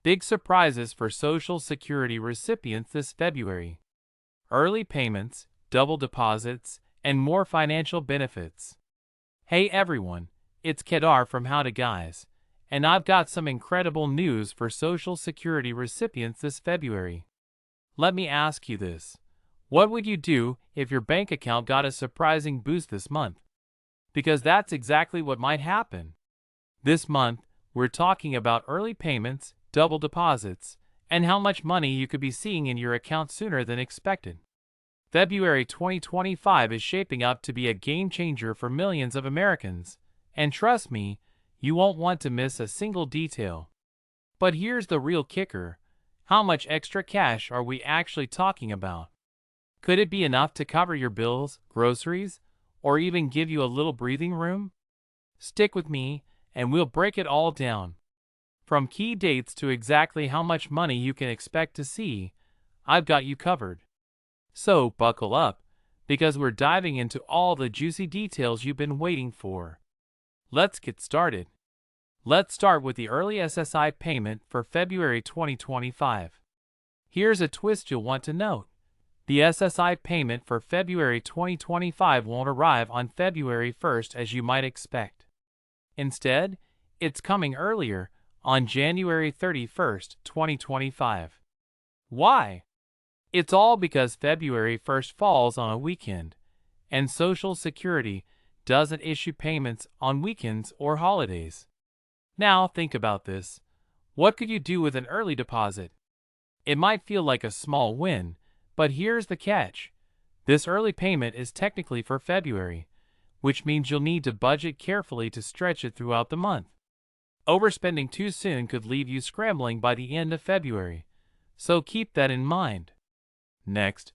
Big surprises for Social Security recipients this February. Early payments, double deposits, and more financial benefits. Hey everyone, it's Kedar from How to Guys, and I've got some incredible news for Social Security recipients this February. Let me ask you this. What would you do if your bank account got a surprising boost this month? Because that's exactly what might happen. This month, we're talking about early payments, double deposits, and how much money you could be seeing in your account sooner than expected. February 2025 is shaping up to be a game changer for millions of Americans, and trust me, you won't want to miss a single detail. But here's the real kicker. How much extra cash are we actually talking about? Could it be enough to cover your bills, groceries, or even give you a little breathing room? Stick with me, and we'll break it all down. From key dates to exactly how much money you can expect to see, I've got you covered. So buckle up, because we're diving into all the juicy details you've been waiting for. Let's get started. Let's start with the early SSI payment for February 2025. Here's a twist you'll want to note. The SSI payment for February 2025 won't arrive on February 1st as you might expect. Instead, it's coming earlier, on January 31st, 2025. Why? It's all because February 1st falls on a weekend, and Social Security doesn't issue payments on weekends or holidays. Now think about this. What could you do with an early deposit? It might feel like a small win, but here's the catch. This early payment is technically for February, which means you'll need to budget carefully to stretch it throughout the month. Overspending too soon could leave you scrambling by the end of February, so keep that in mind. Next,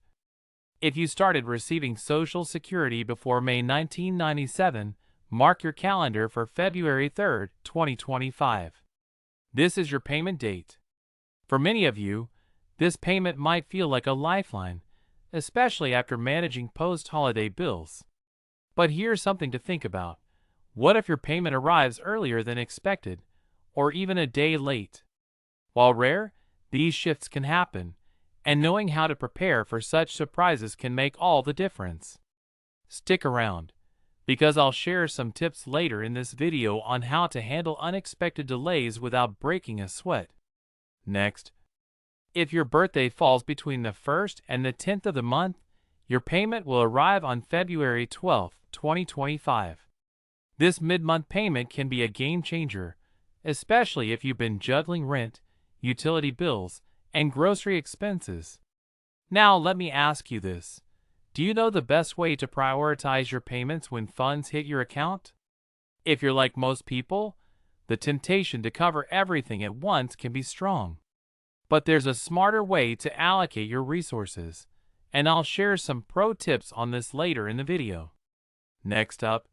if you started receiving Social Security before May 1997, mark your calendar for February 3rd, 2025. This is your payment date. For many of you, this payment might feel like a lifeline, especially after managing post-holiday bills. But here's something to think about. What if your payment arrives earlier than expected, or even a day late? While rare, these shifts can happen, and knowing how to prepare for such surprises can make all the difference. Stick around, because I'll share some tips later in this video on how to handle unexpected delays without breaking a sweat. Next, if your birthday falls between the 1st and the 10th of the month, your payment will arrive on February 12th, 2025. This mid-month payment can be a game changer, especially if you've been juggling rent, utility bills, and grocery expenses. Now let me ask you this. Do you know the best way to prioritize your payments when funds hit your account? If you're like most people, the temptation to cover everything at once can be strong. But there's a smarter way to allocate your resources, and I'll share some pro tips on this later in the video. Next up,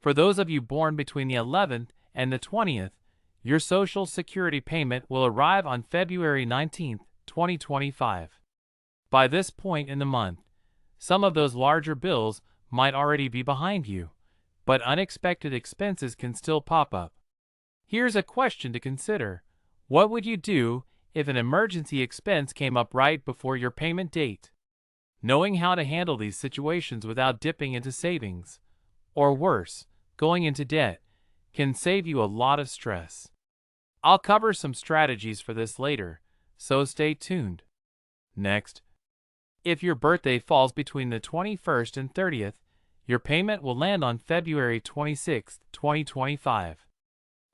for those of you born between the 11th and the 20th, your Social Security payment will arrive on February 19th, 2025. By this point in the month, some of those larger bills might already be behind you, but unexpected expenses can still pop up. Here's a question to consider. What would you do if an emergency expense came up right before your payment date? Knowing how to handle these situations without dipping into savings, or worse, going into debt, can save you a lot of stress. I'll cover some strategies for this later, so stay tuned. Next, if your birthday falls between the 21st and 30th, your payment will land on February 26, 2025.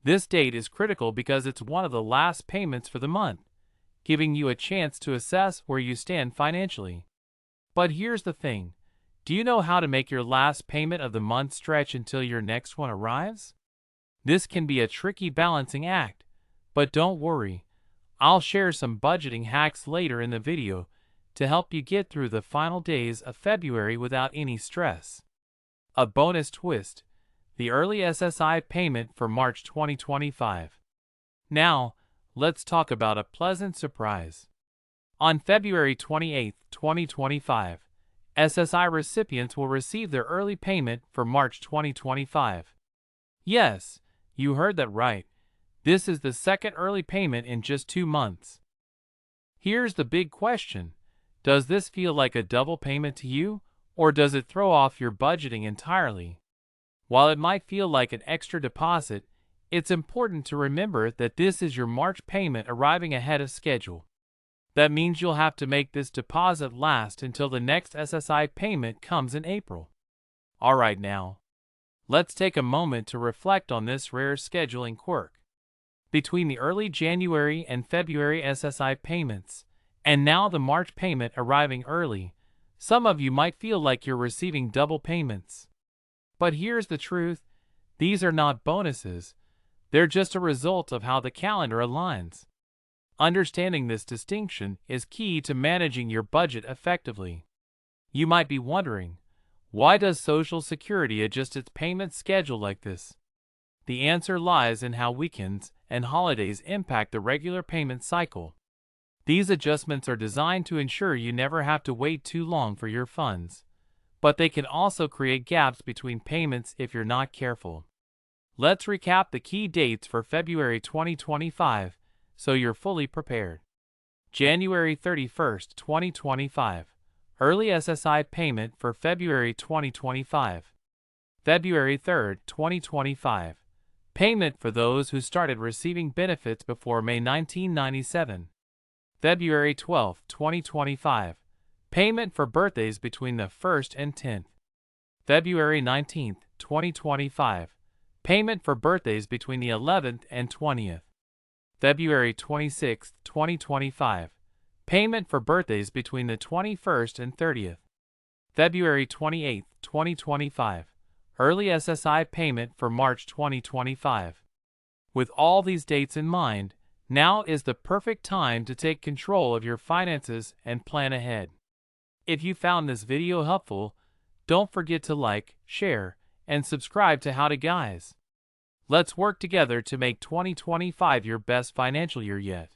This date is critical because it's one of the last payments for the month, giving you a chance to assess where you stand financially. But here's the thing. Do you know how to make your last payment of the month stretch until your next one arrives? This can be a tricky balancing act, but don't worry. I'll share some budgeting hacks later in the video to help you get through the final days of February without any stress. A bonus twist, the early SSI payment for March 2025. Now, let's talk about a pleasant surprise. On February 28, 2025, SSI recipients will receive their early payment for March 2025. Yes, you heard that right. This is the second early payment in just 2 months. Here's the big question. Does this feel like a double payment to you, or does it throw off your budgeting entirely? While it might feel like an extra deposit, it's important to remember that this is your March payment arriving ahead of schedule. That means you'll have to make this deposit last until the next SSI payment comes in April. Alright now, let's take a moment to reflect on this rare scheduling quirk. Between the early January and February SSI payments, and now the March payment arriving early, some of you might feel like you're receiving double payments. But here's the truth, these are not bonuses, they're just a result of how the calendar aligns. Understanding this distinction is key to managing your budget effectively. You might be wondering, why does Social Security adjust its payment schedule like this? The answer lies in how weekends and holidays impact the regular payment cycle. These adjustments are designed to ensure you never have to wait too long for your funds, but they can also create gaps between payments if you're not careful. Let's recap the key dates for February 2025 so you're fully prepared. January 31st, 2025. Early SSI payment for February 2025. February 3rd, 2025. Payment for those who started receiving benefits before May 1997. February 12, 2025. Payment for birthdays between the 1st and 10th. February 19, 2025. Payment for birthdays between the 11th and 20th. February 26, 2025. Payment for birthdays between the 21st and 30th. February 28, 2025. Early SSI payment for March 2025. With all these dates in mind, now is the perfect time to take control of your finances and plan ahead. If you found this video helpful, don't forget to like, share, and subscribe to How to Guys. Let's work together to make 2025 your best financial year yet.